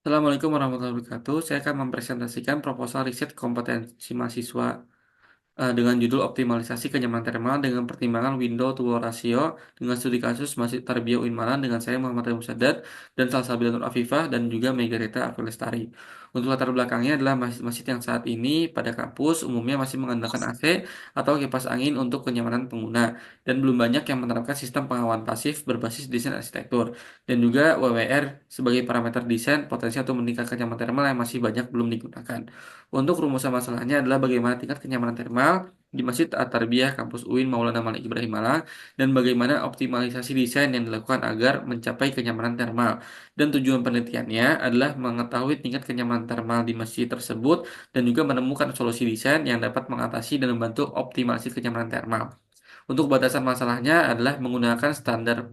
Assalamualaikum warahmatullahi wabarakatuh. Saya akan mempresentasikan proposal riset kompetensi mahasiswa dengan judul optimalisasi kenyamanan termal dengan pertimbangan window to wall ratio dengan studi kasus Masjid Tarbiyah UIN Malang dengan saya Muhammad Remu Sadat dan Salsabila Nur Afifah dan juga Megarita Afiq Lestari. Untuk latar belakangnya adalah masjid-masjid yang saat ini pada kampus umumnya masih mengandalkan AC atau kipas angin untuk kenyamanan pengguna dan belum banyak yang menerapkan sistem pengawalan pasif berbasis desain arsitektur dan juga WWR sebagai parameter desain potensi untuk meningkatkan kenyamanan termal yang masih banyak belum digunakan. Untuk rumusan masalahnya adalah bagaimana tingkat kenyamanan termal di Masjid At-Tarbiyah Kampus UIN Maulana Malik Ibrahim Malang dan bagaimana optimalisasi desain yang dilakukan agar mencapai kenyamanan termal. Dan tujuan penelitiannya adalah mengetahui tingkat kenyamanan termal di masjid tersebut dan juga menemukan solusi desain yang dapat mengatasi dan membantu optimalisasi kenyamanan termal. Untuk batasan masalahnya adalah menggunakan standar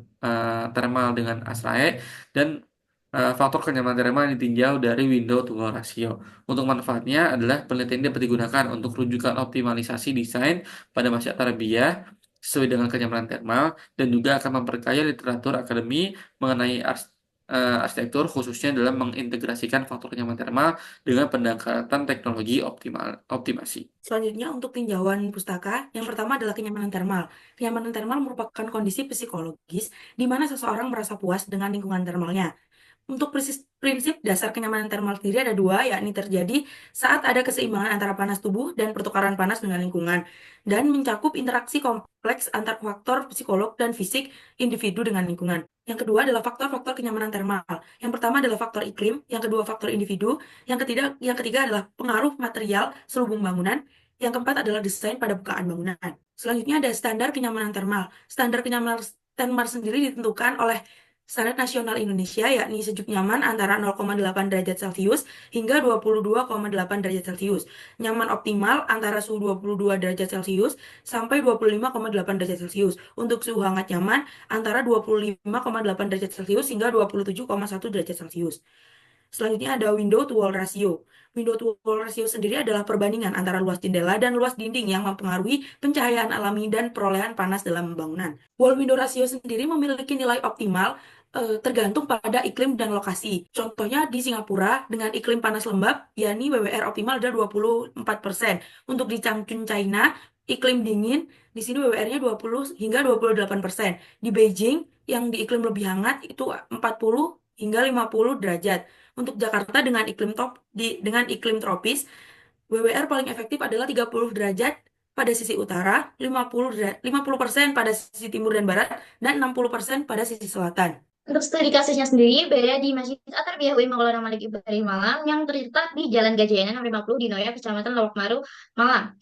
thermal dengan ASRAE dan faktor kenyamanan thermal yang ditinjau dari window to wall ratio. Untuk manfaatnya adalah penelitian ini dapat digunakan untuk rujukan optimalisasi desain pada masa tarbiyah sesuai dengan kenyamanan thermal dan juga akan memperkaya literatur akademi mengenai arsitektur khususnya dalam mengintegrasikan faktor kenyamanan thermal dengan pendekatan teknologi optimasi. Selanjutnya untuk tinjauan pustaka, yang pertama adalah kenyamanan termal. Kenyamanan termal merupakan kondisi psikologis di mana seseorang merasa puas dengan lingkungan termalnya. Untuk prinsip dasar kenyamanan termal sendiri ada dua, yakni terjadi saat ada keseimbangan antara panas tubuh dan pertukaran panas dengan lingkungan, dan mencakup interaksi kompleks antar faktor psikolog dan fisik individu dengan lingkungan. Yang kedua adalah faktor-faktor kenyamanan termal. Yang pertama adalah faktor iklim, yang kedua faktor individu, yang ketiga adalah pengaruh material selubung bangunan, yang keempat adalah desain pada bukaan bangunan. Selanjutnya ada standar kenyamanan termal. Standar kenyamanan termal sendiri ditentukan oleh Standar nasional Indonesia yakni sejuk nyaman antara 0,8 derajat Celcius hingga 22,8 derajat Celcius. Nyaman optimal antara suhu 22 derajat Celcius sampai 25,8 derajat Celcius. Untuk suhu hangat nyaman antara 25,8 derajat Celcius hingga 27,1 derajat Celcius. Selanjutnya ada window to wall ratio. Window to wall ratio sendiri adalah perbandingan antara luas jendela dan luas dinding yang mempengaruhi pencahayaan alami dan perolehan panas dalam bangunan. Wall window ratio sendiri memiliki nilai optimal tergantung pada iklim dan lokasi. Contohnya di Singapura dengan iklim panas lembab, yakni WWR optimal ada 24%. Untuk di Changchun, China, iklim dingin, di sini WWR-nya 20 hingga 28%. Di Beijing yang di iklim lebih hangat itu 40 hingga 50 derajat. Untuk Jakarta dengan iklim tropis, WWR paling efektif adalah 30 derajat pada sisi utara, 50% pada sisi timur dan barat, dan 60% pada sisi selatan. Untuk studi kasusnya sendiri, berada di Masjid At-Tarbiyah UI Maulana Malik Ibrahim Malang yang terletak di Jalan Gajayan nomor 50 di Noya, Kecamatan Lawak Maru, Malang.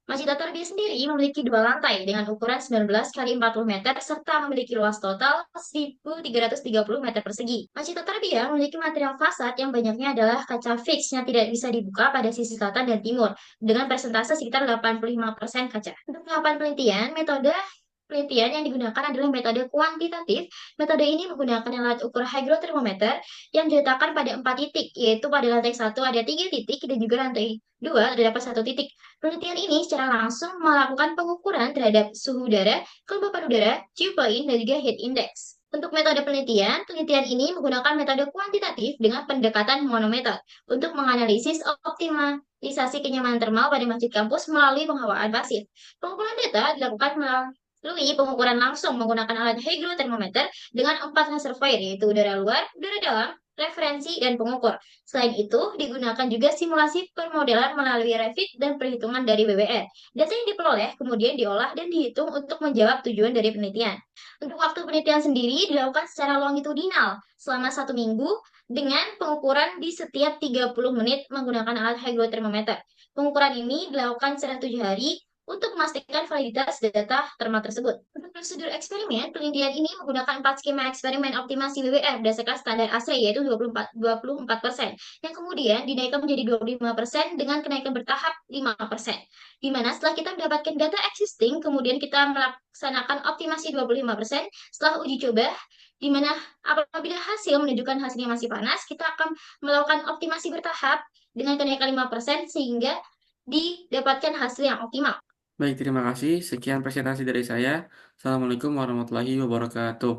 Masjid At-Tarbiyah sendiri memiliki dua lantai dengan ukuran 19 kali 40 meter serta memiliki luas total 1.330 meter persegi. Masjid At-Tarbiyah memiliki material fasad yang banyaknya adalah kaca fix yang tidak bisa dibuka pada sisi selatan dan timur dengan persentase sekitar 85% kaca. Untuk tahapan penelitian, metode penelitian yang digunakan adalah metode kuantitatif. Metode ini menggunakan alat ukur hygrothermometer yang diletakkan pada 4 titik, yaitu pada lantai 1 ada 3 titik dan juga lantai 2 terdapat 1 titik. Penelitian ini secara langsung melakukan pengukuran terhadap suhu udara, kelembapan udara, dew point, dan juga heat index. Untuk metode penelitian, penelitian ini menggunakan metode kuantitatif dengan pendekatan monometer untuk menganalisis optimalisasi kenyamanan termal pada masjid kampus melalui penghawaan pasif. Pengumpulan data dilakukan melalui pengukuran langsung menggunakan alat hygrothermometer dengan 4 reservoir yaitu udara luar, udara dalam, referensi, dan pengukur. Selain itu, digunakan juga simulasi permodelan melalui Revit dan perhitungan dari WWR. Data yang diperoleh kemudian diolah dan dihitung untuk menjawab tujuan dari penelitian. Untuk waktu penelitian sendiri dilakukan secara longitudinal selama 1 minggu dengan pengukuran di setiap 30 menit menggunakan alat hygrothermometer. Pengukuran ini dilakukan secara 7 hari untuk memastikan validitas data termal tersebut. Untuk prosedur eksperimen, penelitian ini menggunakan 4 skema eksperimen optimasi WWR berdasarkan standar ASRE yaitu 24%, yang kemudian dinaikkan menjadi 25% dengan kenaikan bertahap 5%. Di mana setelah kita mendapatkan data existing, kemudian kita melaksanakan optimasi 25% setelah uji coba, di mana apabila hasil menunjukkan hasilnya masih panas, kita akan melakukan optimasi bertahap dengan kenaikan 5% sehingga didapatkan hasil yang optimal. Baik, terima kasih. Sekian presentasi dari saya. Assalamualaikum warahmatullahi wabarakatuh.